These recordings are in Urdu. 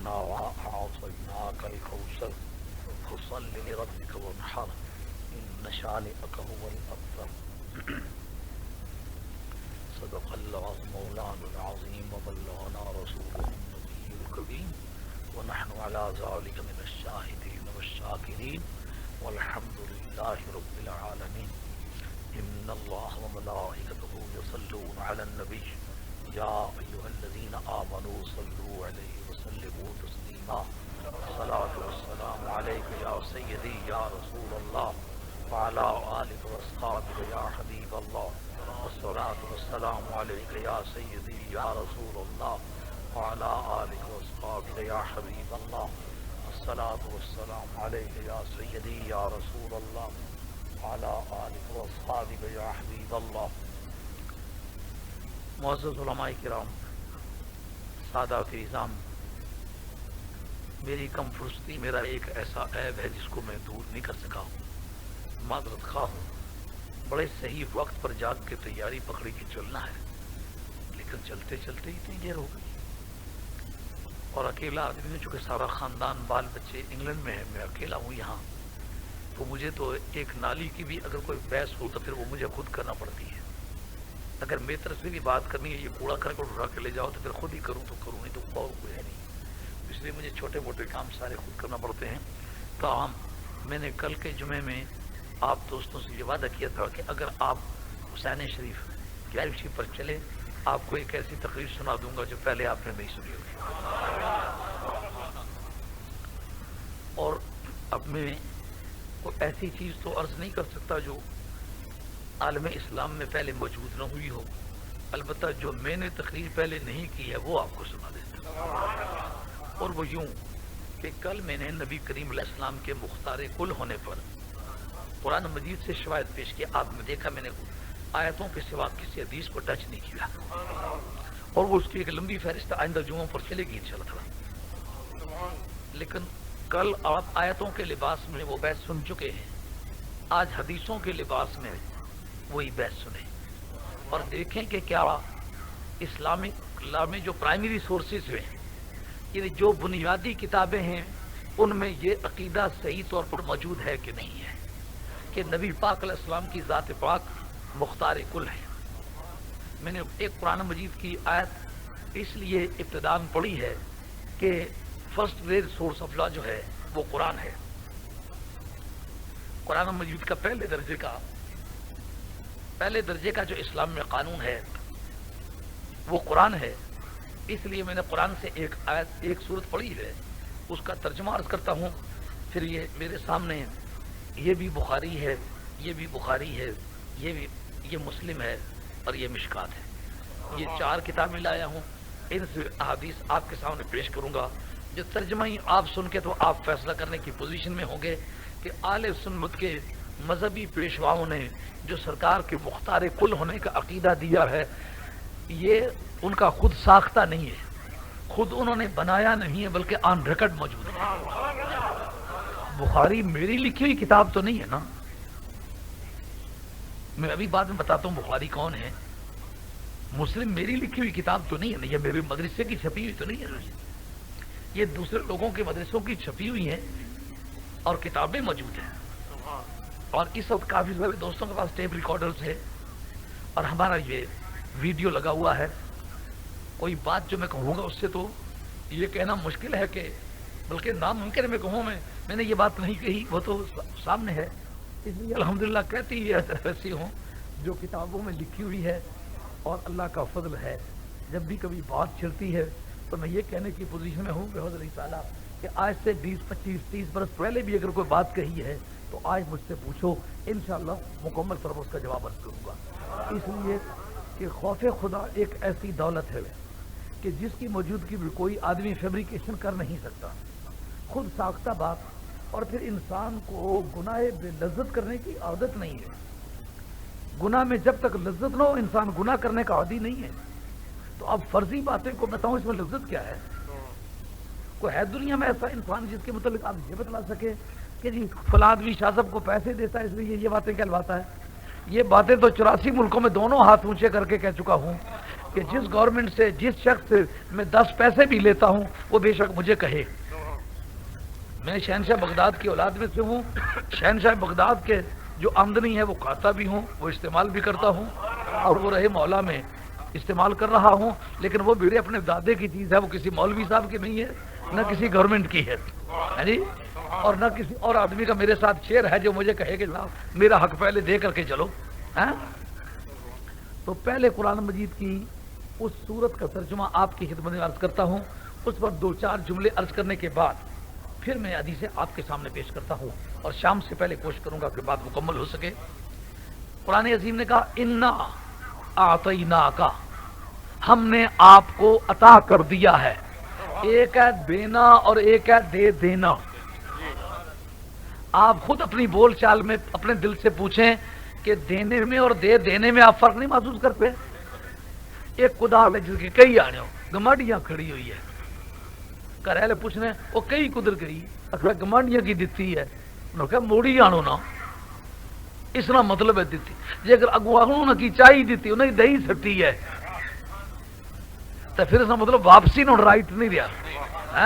إنا أعطيناك الكوثر فصل لربك وانحر إن شانئك هو الأبتر. صدق الله مولانا العظيم وبلغنا رسوله النبي الكريم ونحن على ذلك من الشاهدين والشاكرين والحمد لله رب العالمين. إن الله وملائكته يصلون على النبي يا أيها الذين آمنوا صلوا عليه وسلموا تسليما. الصلاة والسلام عليك يا سيدي يا رسول الله وعلى آلك وأصحابك يا حبيب الله. الصلاة والسلام عليك يا سيدي يا رسول الله وعلى آلك وأصحابك يا حبيب الله. الصلاة والسلام عليك يا سيدي يا رسول الله وعلى آلك وأصحابك يا حبيب الله. معزز علماء کرام، سادات اعظام، میری کم فرصتی میرا ایک ایسا عیب ہے جس کو میں دور نہیں کر سکا ہوں، معذرت خواہ ہوں۔ بڑے صحیح وقت پر جاگ کے تیاری پکڑی کہ چلنا ہے، لیکن چلتے چلتے اتنی دیر ہو گئی اور اکیلا آدمی ہوں، چونکہ سارا خاندان بال بچے انگلینڈ میں ہے، میں اکیلا ہوں یہاں، تو مجھے تو ایک نالی کی بھی اگر کوئی بحث ہو تو پھر وہ مجھے خود کرنا پڑتی ہے۔ اگر میری طرف سے بھی بات کرنی ہے، یہ کوڑا کرکٹ اٹھا کے لے جاؤ تو پھر خود ہی کروں تو کروں، نہیں تو اور کوئی ہے نہیں، اس لیے مجھے چھوٹے موٹے کام سارے خود کرنا پڑتے ہیں۔ تاہم میں نے کل کے جمعے میں آپ دوستوں سے یہ وعدہ کیا تھا کہ اگر آپ حسین شریف 11 پر چلیں، آپ کو ایک ایسی تقریر سنا دوں گا جو پہلے آپ نے نہیں سنی ہوگی۔ اور اب میں کوئی ایسی چیز تو عرض نہیں کر سکتا جو عالم اسلام میں پہلے موجود نہ ہوئی ہو، البتہ جو میں نے تقریر پہلے نہیں کی ہے وہ آپ کو سنا دیتا ہوں۔ اور وہ یوں کہ کل میں نے نبی کریم علیہ السلام کے مختار کل ہونے پر قرآن مجید سے شواہد پیش کیا۔ آپ نے دیکھا میں نے آیتوں کے سوا کسی حدیث کو ٹچ نہیں کیا، اور وہ اس کی ایک لمبی فہرست آئندہ جمعوں پر چلے گی انشاءاللہ تعالی۔ لیکن کل آپ آیتوں کے لباس میں وہ بحث سن چکے ہیں، آج حدیثوں کے لباس میں وہی بحث سنیں اور دیکھیں کہ کیا اسلامک لا میں جو پرائمری سورسز ہیں، یعنی جو بنیادی کتابیں ہیں، ان میں یہ عقیدہ صحیح طور پر موجود ہے کہ نہیں ہے کہ نبی پاک علیہ السلام کی ذات پاک مختار کل ہے۔ میں نے ایک قرآن مجید کی آیت اس لیے ابتداءً پڑھی ہے کہ first grade source of law جو ہے وہ قرآن ہے۔ قرآن مجید کا پہلے درجے کا جو اسلام میں قانون ہے وہ قرآن ہے، اس لیے میں نے قرآن سے ایک آیت ایک سورت پڑھی ہے، اس کا ترجمہ عرض کرتا ہوں۔ پھر یہ میرے سامنے یہ بھی بخاری ہے، یہ بھی بخاری ہے، یہ مسلم ہے اور یہ مشکات ہے، یہ 4 کتابیں لایا ہوں، ان سے احادیث آپ کے سامنے پیش کروں گا جو ترجمہ ہی آپ سن کے تو آپ فیصلہ کرنے کی پوزیشن میں ہوں گے کہ اہل سنت کے مذہبی پیشواؤں نے جو سرکار کے مختار کل ہونے کا عقیدہ دیا ہے، یہ ان کا خود ساختہ نہیں ہے، خود انہوں نے بنایا نہیں ہے، بلکہ آن ریکارڈ موجود ہے۔ بخاری میری لکھی ہوئی کتاب تو نہیں ہے نا، میں ابھی بعد میں بتاتا ہوں بخاری کون ہے۔ مسلم میری لکھی ہوئی کتاب تو نہیں ہے نا، یہ میرے مدرسے کی چھپی ہوئی تو نہیں ہے نا، یہ دوسرے لوگوں کے مدرسوں کی چھپی ہوئی ہیں اور کتابیں موجود ہیں۔ اور اس وقت کافی سارے دوستوں کے پاس ٹیپ ریکارڈرز ہے اور ہمارا یہ ویڈیو لگا ہوا ہے۔ کوئی بات جو میں کہوں گا اس سے تو یہ کہنا مشکل ہے کہ بلکہ ناممکن ہے میں کہوں، میں نے یہ بات نہیں کہی، وہ تو سامنے ہے، اس لیے الحمدللہ کہتی ہے ایسی ہوں جو کتابوں میں لکھی ہوئی ہے۔ اور اللہ کا فضل ہے جب بھی کبھی بات چلتی ہے تو میں یہ کہنے کی پوزیشن میں ہوں کہ حضرت تعالیٰ کہ آج سے 20 25 30 برس پہلے بھی اگر کوئی بات کہی ہے تو آج مجھ سے پوچھو، انشاءاللہ مکمل طور پر اس کا جواب عرض کروں گا۔ اس لیے کہ خوف خدا ایک ایسی دولت ہے کہ جس کی موجودگی میں کوئی آدمی فیبریکیشن کر نہیں سکتا، خود ساختہ بات، اور پھر انسان کو گناہ بے لذت کرنے کی عادت نہیں ہے۔ گناہ میں جب تک لذت نہ ہو انسان گناہ کرنے کا عادی نہیں ہے۔ تو اب فرضی باتیں کو بتاؤں اس میں لذت کیا ہے؟ کوئی ہے دنیا میں ایسا انسان جس کے متعلق آپ یہ بتلا سکے کہ جی فلاں آدمی شاہ صاحب کو پیسے دیتا ہے اس لیے یہ باتیں کہلواتا ہے؟ یہ باتیں تو 84 ملکوں میں دونوں ہاتھ اونچے کر کے کہہ چکا ہوں کہ جس گورنمنٹ سے جس شخص سے میں 10 پیسے بھی لیتا ہوں وہ بے شک مجھے کہے میں شہنشاہ بغداد کی اولاد میں سے ہوں، شہنشاہ بغداد کے جو آمدنی ہے وہ کھاتا بھی ہوں، وہ استعمال بھی کرتا ہوں، اور وہ رہے مولا میں استعمال کر رہا ہوں، لیکن وہ میرے اپنے دادے کی چیز ہے، وہ کسی مولوی صاحب کی نہیں ہے، نہ کسی گورنمنٹ کی ہے جی، اور نہ کسی اور آدمی کا میرے ساتھ شیئر ہے جو مجھے کہے کہ صاحب میرا حق پہلے دے کر کے چلو۔ تو پہلے قرآن مجید کی اس سورت کا ترجمہ آپ کی خدمت میں عرض کرتا ہوں، اس پر 2-4 جملے عرض کرنے کے بعد پھر میں حدیثیں آپ کے سامنے پیش کرتا ہوں، اور شام سے پہلے کوشش کروں گا کہ بات مکمل ہو سکے۔ قرآن عظیم نے کہا انا اعطیناک، ہم نے آپ کو عطا کر دیا ہے۔ ایک ہے دینا اور ایک ہے دے دینا۔ آپ خود اپنی بول چال میں اپنے دل سے پوچھیں کہ دینے میں اور دے دینے میں آپ فرق نہیں محسوس کرتے؟ ایک خدا ہے جس کے کئی آنے ہو، گماڈیاں کھڑی ہوئی ہے، کرے پوچھنے وہ کئی قدر گئی اکھڑا گمانڈیاں کی دیتی ہے، انہوں نے کہا موڑی آنو نا، اس طرح مطلب ہے دیتی، جی اگر اگواہوں نے کی چاہی دیتی انہیں دہی سٹی ہے تو پھر اس کا مطلب واپسی نہ رائٹ نہیں رہا۔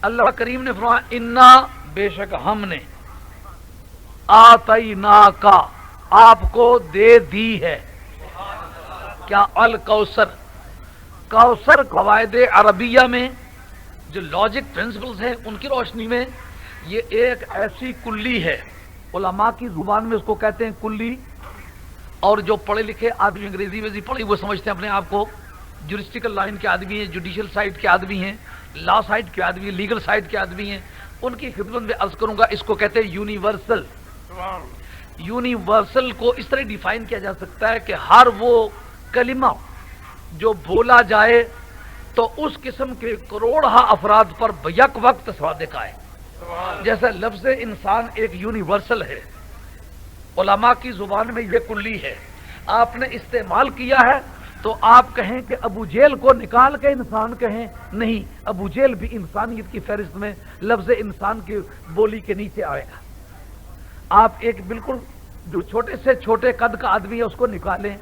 اللہ کریم نے فرمایا انا، بے شک ہم نے، آتیناک، آپ کو دے دی ہے کیا، الکوثر۔ کوثر قواعد عربیہ میں جو لاجک پرنسپلز ہیں ان کی روشنی میں یہ ایک ایسی کلی ہے، علماء کی زبان میں اس کو کہتے ہیں کلی، اور جو پڑھے لکھے آدمی انگریزی میں پڑھے وہ سمجھتے ہیں اپنے آپ کو جورسٹیکل لائن کے آدمی ہیں، جوڈیشل سائڈ کے آدمی ہیں، لا سائڈ کے آدمی ہیں، لیگل سائڈ کے آدمی ہیں، ان کی خدمت میں عرض کروں گا اس کو کہتے ہیں یونیورسل۔ یونیورسل کو اس طرح ڈیفائن کیا جا سکتا ہے کہ ہر وہ کلمہ جو بولا جائے تو اس قسم کے کروڑہا افراد پر بیک وقت صادق آئے، جیسے لفظ انسان ایک یونیورسل ہے، علماء کی زبان میں یہ کلی ہے، آپ نے استعمال کیا ہے تو آپ کہیں کہ ابو جیل کو نکال کے انسان کہیں نہیں، ابو جیل بھی انسانیت کی فہرست میں لفظ انسان کی بولی کے نیچے آئے گا۔ آپ ایک بالکل جو چھوٹے سے چھوٹے قد کا آدمی ہے اس کو نکالیں،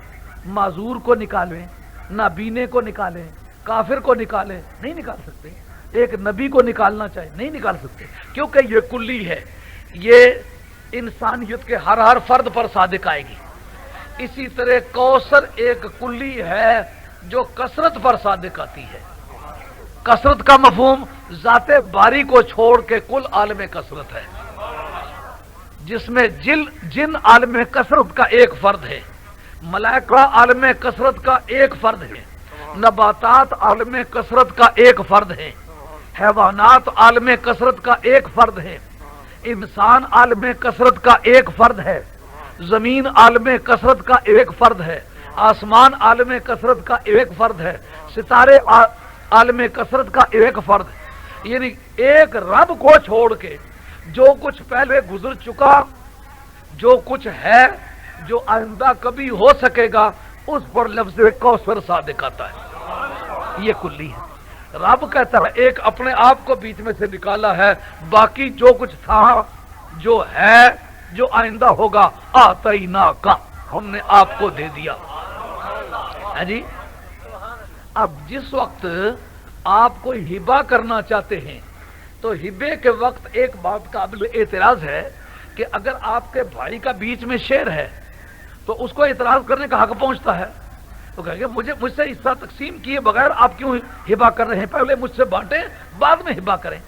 معذور کو نکالیں، نابینے کو نکالیں، کافر کو نکالیں، نہیں نکال سکتے۔ ایک نبی کو نکالنا چاہے نہیں نکال سکتے، کیونکہ یہ کلی ہے، یہ انسانیت کے ہر فرد پر صادق آئے گی۔ اسی طرح کوثر ایک کلی ہے جو کثرت پر صادق آتی ہے۔ کثرت کا مفہوم ذات باری کو چھوڑ کے کل عالم کثرت ہے، جس میں جن عالم کثرت کا ایک فرد ہے، ملائکہ عالم کثرت کا ایک فرد ہے، نباتات عالم کثرت کا ایک فرد ہے، حیوانات عالم کثرت کا ایک فرد ہے، انسان عالم کثرت کا ایک فرد ہے، زمین عالم کثرت کا ایک فرد ہے، آسمان عالم کثرت کا ایک فرد ہے، ستارے عالم کثرت کا ایک فرد ہے۔ یعنی ایک رب کو چھوڑ کے جو کچھ پہلے گزر چکا، جو کچھ ہے، جو آئندہ کبھی ہو سکے گا، اس پر لفظ کوثر صادق آتا ہے۔ یہ کلی ہے۔ رب کہتا ہے ایک اپنے آپ کو بیچ میں سے نکالا ہے، باقی جو کچھ تھا، جو ہے، جو آئندہ ہوگا، آتیناک، ہم نے آپ کو دے دیا ہے جی۔ اب جس وقت آپ کو ہبہ کرنا چاہتے ہیں تو ہبے کے وقت ایک بات قابل اعتراض ہے کہ اگر آپ کے بھائی کا بیچ میں شیر ہے تو اس کو اعتراض کرنے کا حق پہنچتا ہے، تو کہیں گے مجھ سے حصہ تقسیم کیے بغیر آپ کیوں ہبہ کر رہے ہیں، پہلے مجھ سے بانٹیں بعد میں ہبہ کریں۔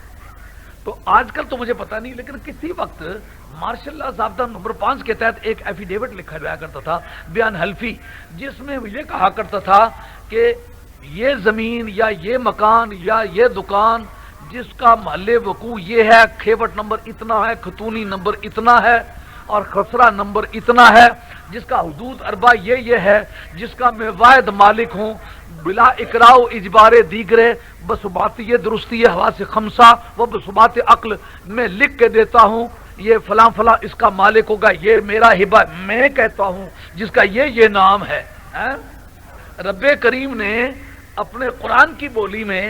تو آج کل تو مجھے پتہ نہیں، لیکن کسی وقت مارشل لا ضابطہ نمبر 5 کے تحت ایک ایفیڈیوٹ لکھا جایا کرتا تھا، بیان حلفی، جس میں یہ کہا کرتا تھا کہ یہ زمین یا یہ مکان یا یہ دکان جس کا محل وقوع یہ ہے، کھیوٹ نمبر اتنا ہے، خطونی نمبر اتنا ہے اور خسرہ نمبر اتنا ہے، جس کا حدود اربع یہ ہے، جس کا میں واحد مالک ہوں، بلا اقراء و اجبار دیگرے، بثبات یہ درستی حواس خمسہ و بثبات عقل میں لکھ کے دیتا ہوں، یہ فلاں فلاں اس کا مالک ہوگا، یہ میرا ہبہ میں کہتا ہوں جس کا یہ نام ہے۔ رب کریم نے اپنے قرآن کی بولی میں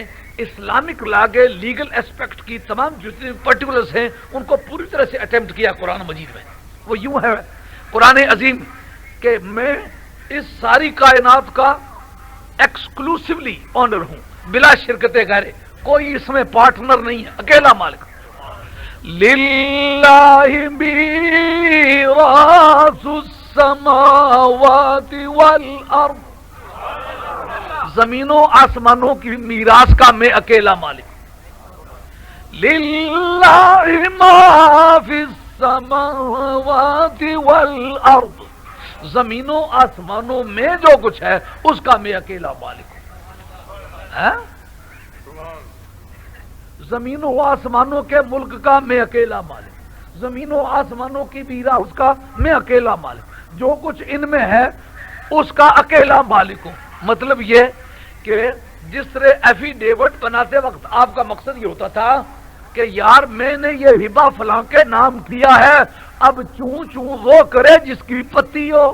اسلامک لا کے لیگل ایسپیکٹ کی تمام جتنے پرٹیکولرز ہیں ان کو پوری طرح سے اٹیمپٹ کیا قرآن مجید میں. وہ یوں ہے قرآن عظیم کہ میں اس ساری کائنات کا ایکسکلوسیولی آنر ہوں بلا شرکت غیرے، کوئی اس میں پارٹنر نہیں ہے، اکیلا مالک. للہ میراث السماوات والارض، زمینوں آسمانوں کی میراث کا میں اکیلا مالک. للہ ما فی السماوات والارض، زمینوں آسمانوں میں جو کچھ ہے اس کا میں اکیلا مالک ہوں. زمینوں آسمانوں کے ملک کا میں اکیلا مالک، زمینوں آسمانوں کی میراث کا میں اکیلا مالک، جو کچھ ان میں ہے اس کا اکیلا مالک ہوں. مطلب یہ کہ جس طرح ایفیڈیوٹ بناتے وقت آپ کا مقصد یہ ہوتا تھا کہ یار میں نے یہ ہبہ فلاں کے نام کیا ہے، اب چوں چوں وہ کرے جس کی پتی ہو.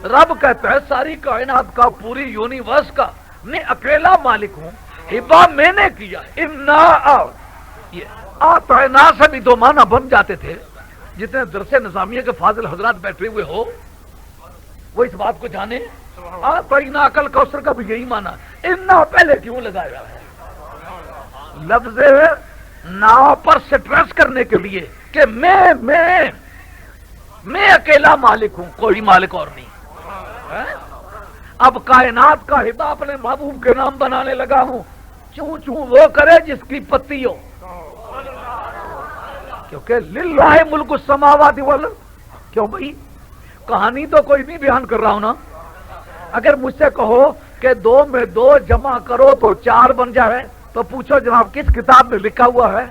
رب کہتا ہے ساری کائنات کا، پوری یونیورس کا میں اکیلا مالک ہوں، ہبہ میں نے کیا. انا یہ آتینا سے بھی دو معنی بن جاتے تھے. جتنے درس نظامیہ کے فاضل حضرات بیٹھے ہوئے ہو وہ اس بات کو جانے. آتینا کل کوثر کا بھی یہی معنی. انا پہلے کیوں لگایا ہے؟ لفظ نا پر سٹریس کرنے کے لیے کہ میں اکیلا مالک ہوں، کوئی مالک اور نہیں. اب کائنات کا ہبہ اپنے محبوب کے نام بنانے لگا ہوں، چوں چوں وہ کرے جس کی پتی ہو. کیونکہ للہ ملک السماوات والارض. کیوں بھائی کہانی تو کوئی نہیں بیان کر رہا ہوں نا. اگر مجھ سے کہو کہ 2 میں 2 جمع کرو تو 4 بن جائے تو پوچھو جناب کس کتاب میں لکھا ہوا ہے؟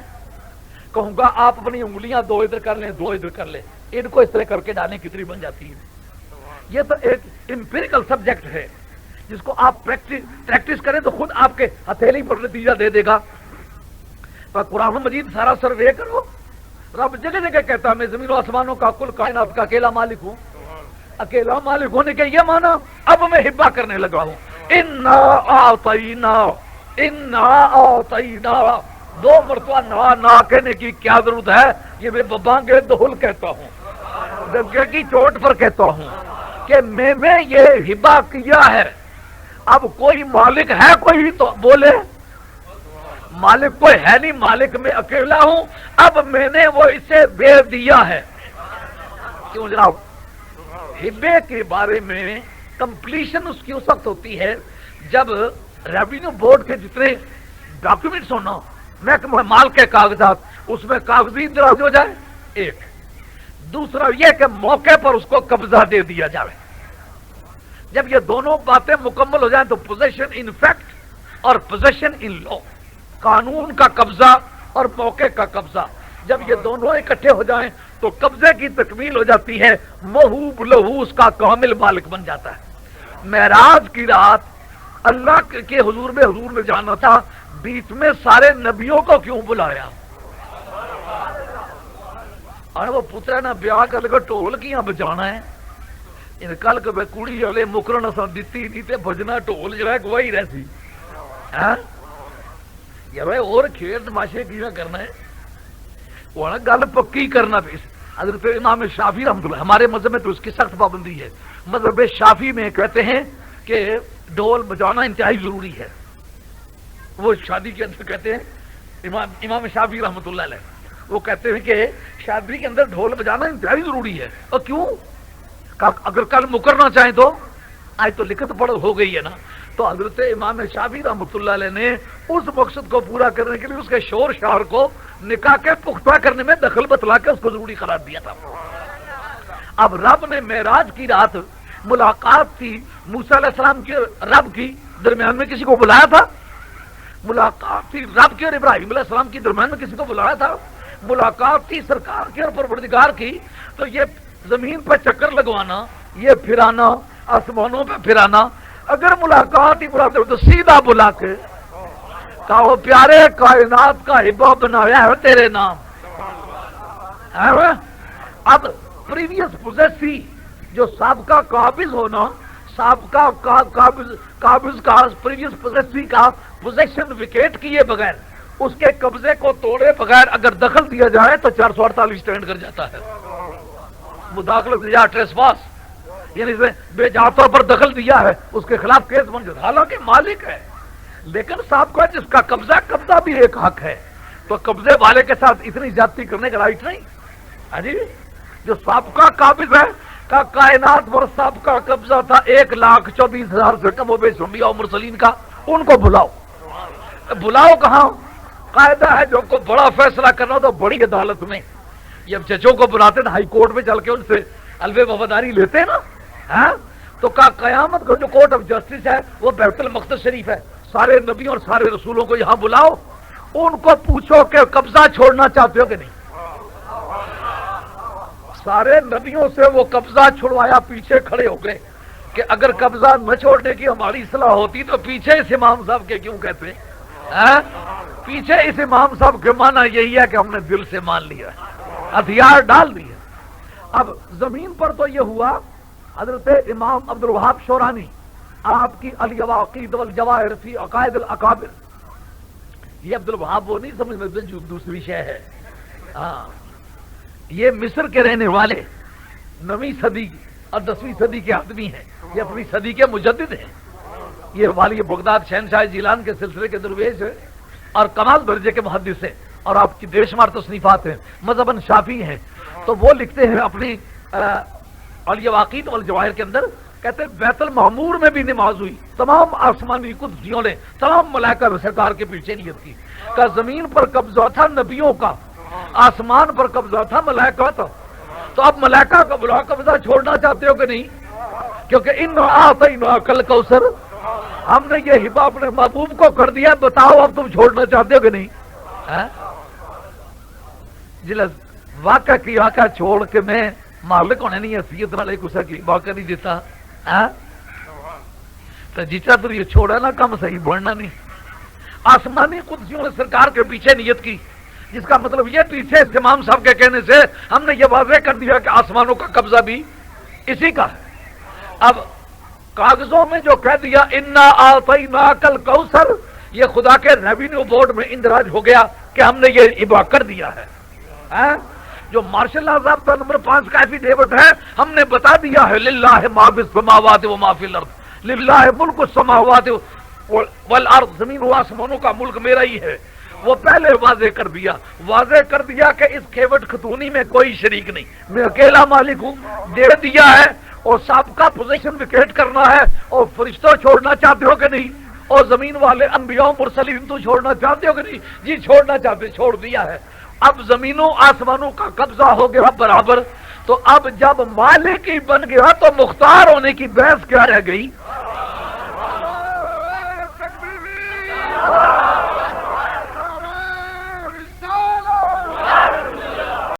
کہوں گا آپ اپنی انگلیاں 2 ادھر کر لیں 2 ادھر کر لیں، ان کو اس طرح کر کے ڈالیں کتنی بن جاتی ہے. یہ تو ایک امپیریکل سبجیکٹ ہے جس کو آپ پریکٹس کریں تو خود آپ کے ہتھیلی پر نتیجہ دے دے گا. پر قرآن مجید سارا سروے کرو، رب جگہ جگہ کہتا ہے میں زمین و آسمانوں کا کل کائنات کا اکیلا مالک ہوں. اکیلا مالک ہونے کے یہ معنی اب میں ہبہ کرنے لگا ہوں. انا اعطینا 2 مرتبہ نا کہنے کی کیا ضرورت ہے؟ یہ میں ببانگے دہل کہتا ہوں، دنگے کی چوٹ پر کہتا ہوں کہ میں نے یہ ہبہ کیا ہے. اب کوئی مالک ہے کوئی تو بولے. مالک کوئی ہے نہیں، مالک میں اکیلا ہوں. اب میں نے وہ اسے دے دیا ہے. کیوں جناب؟ ہبے کے بارے میں کمپلیشن اس کی اس وقت ہوتی ہے جب ریونیو بورڈ کے جتنے ڈاکیومنٹس ہونا، محکمہ مال کے کاغذات، اس میں کاغذی اندراج ہو جائے ایک. دوسرا یہ کہ موقع پر اس کو قبضہ دے دیا جائے. جب یہ دونوں باتیں مکمل ہو جائیں تو پوزیشن ان فیکٹ اور پوزیشن ان لا، قانون کا قبضہ اور موقع کا قبضہ، جب یہ دونوں اکٹھے ہو جائیں تو قبضے کی تکمیل ہو جاتی ہے. موہوب لہو اس کا کامل مالک بن جاتا ہے. معراج کی رات اللہ کے حضور میں جانا تھا، بیچ میں سارے نبیوں کو کیوں بلایا؟ اور وہ پترا نہ بیاہ کر لگا ٹول کیاں بجانا ہے. ان کل کے کڑی والے مکرن اساں دتی نہیں تے بجنا ٹول جڑا ہے گواہی رہسی. یار اور کھیل تماشے کیوں کرنا ہے؟ وہ گل پکی کرنا پیس. حضرت امام شافعی رحمۃ اللہ، ہمارے مذہب میں تو اس کی سخت پابندی ہے. مذہب شافعی میں کہتے ہیں کہ ڈھول بجانا انتہائی ضروری ہے. وہ شادی کے اندر کہتے ہیں امام شافعی رحمۃ اللہ علیہ، وہ کہتے ہیں کہ شادی کے اندر ڈھول بجانا انتہائی ضروری ہے. اور کیوں؟ اگر کل مکرنا چاہیں تو آج تو لکھت پڑھ ہو گئی ہے نا. تو حضرت امام شافعی رحمۃ اللہ علیہ نے اس مقصد کو پورا کرنے کے لیے اس کے شور شہر کو نکاح کے پختہ کرنے میں دخل بتلا کے اس کو ضروری قرار دیا تھا. اب رب نے معراج کی رات ملاقات تھی موسیٰ علیہ السلام کے رب کی درمیان میں کسی کو بلایا تھا؟ ملاقات تھی رب کی اور ابراہیم علیہ السلام کی درمیان میں کسی کو بلایا تھا؟ ملاقات تھی سرکار کی اور پروردگار کی. تو یہ زمین پہ چکر لگوانا، یہ پھرانا، آسمانوں پہ پھرانا، اگر ملاقات ہی بلاتے ہو تو سیدھا بلا کے کہو پیارے کائنات کا ہبہ بنایا ہے تیرے نام. اب پریویس پوزیسی جو سابقہ قابض ہونا، سابقہ قابض کا پریویس پوزیسی کا پوزیشن ویکیٹ کیے بغیر، اس کے قبضے کو توڑے بغیر اگر دخل دیا جائے تو 448 اسٹینڈ کر جاتا ہے. مداخلت یا ٹریسپاس، یعنی بے جا طور پر دخل دیا ہے، اس کے خلاف کیس بن جاتا، حالانکہ مالک ہے. لیکن سابقہ جس کا قبضہ بھی ایک حق ہے، تو قبضے والے کے ساتھ اتنی زیادتی کرنے کا رائٹ نہیں. جی جو سابقہ قابض ہے کا کائنات پر سابقہ قبضہ تھا 1,24,000 سے کم و بیش انبیاء و مرسلین کا، ان کو بلاؤ کہاں؟ قاعدہ ہے جو کو بڑا فیصلہ کرنا تو بڑی عدالت میں، جب ججوں کو بلاتے نا ہائی کورٹ میں چل کے ان سے الوے وفاداری لیتے نا، ہاں تو کا قیامت کو جو کورٹ آف جسٹس ہے وہ بیت المقدس شریف ہے. سارے نبیوں اور سارے رسولوں کو یہاں بلاؤ، ان کو پوچھو کہ قبضہ چھوڑنا چاہتے ہو کہ نہیں. سارے نبیوں سے وہ قبضہ چھڑوایا، پیچھے کھڑے ہو گئے کہ اگر قبضہ نہ چھوڑنے کی ہماری اصلاح ہوتی تو پیچھے اس امام صاحب کے کیوں کہتے ہیں؟ پیچھے اس امام صاحب کے مانا یہی ہے کہ ہم نے دل سے مان لیا، ہتھیار ڈال دیے. اب زمین پر تو یہ ہوا، حضرت امام عبد الوہاب شورانی آپ کی العواقید والجواہر فی عقائد الاکابر، یہ عبد الوہاب وہ نہیں سمجھتے جو دوسری شے ہے. ہاں یہ مصر کے رہنے والے 9ویں صدی اور 10ویں صدی کے آدمی ہیں، یہ اپنی صدی کے مجدد ہیں. یہ والی بغداد شہنشاہ جیلان کے سلسلے کے درویش ہے اور کمال درجے کے محدث ہیں، اور آپ کی بے شمار تصنیفات ہیں، مذہباً شافعی ہیں. تو وہ لکھتے ہیں اپنی العواقید والجواہر کے اندر، کہتے ہیں بیت المعمور میں بھی نماز ہوئی، تمام آسمانی قدسیوں نے، تمام ملائکہ سرکار کے پیچھے نیت کی. کہ زمین پر قبضہ تھا نبیوں کا، آسمان پر قبضہ تھا ملائکہ کا. تو اب ملائکہ کا بلا قبضہ چھوڑنا چاہتے ہو کہ نہیں؟ کیونکہ ان اعطیناک الکوثر، ہم نے یہ ہبہ اپنے محبوب کو کر دیا، بتاؤ اب تم چھوڑنا چاہتے ہو کہ نہیں؟ جلس واقعہ کی واقعہ چھوڑ کے میں مالک ہونے نہیں حیثیت نہ لے کسا کی واقعہ نہیں دیتا. تو جیچا تو یہ چھوڑا نا کم صحیح بڑھنا نہیں. آسمانی قدسیوں نے سرکار کے پیچھے نیت کی، جس کا مطلب یہ پیچھے امام صاحب کے کہنے سے ہم نے یہ واضح کر دیا کہ آسمانوں کا قبضہ بھی اسی کا ہے. اب کاغذوں میں جو کہہ دیا انا اعطیناک الکوثر، یہ خدا کے ریونیو بورڈ میں اندراج ہو گیا کہ ہم نے یہ اباع کر دیا ہے. جو مارشل لا ضابطہ نمبر 5 کا ایفیڈیوٹ ہے، ہم نے بتا دیا ہے للہ ما فی السماوات و ما فی الارض، للہ ملک السماوات والارض، زمین و آسمانوں کا ملک میرا ہی ہے. وہ پہلے واضح کر دیا کہ اس کھیوٹ خطونی میں کوئی شریک نہیں، میں اکیلا مالک ہوں. دے دیا ہے. اور سابقہ پوزیشن ویکیٹ کرنا ہے. اور فرشتوں چھوڑنا چاہتے ہو کہ نہیں؟ اور زمین والے انبیاء مرسلین تو چھوڑنا چاہتے ہو کہ نہیں؟ جی چھوڑنا چاہتے، چھوڑ دیا ہے. اب زمینوں آسمانوں کا قبضہ ہو گیا برابر. تو اب جب مالک ہی بن گیا تو مختار ہونے کی بحث کیا رہ گئی؟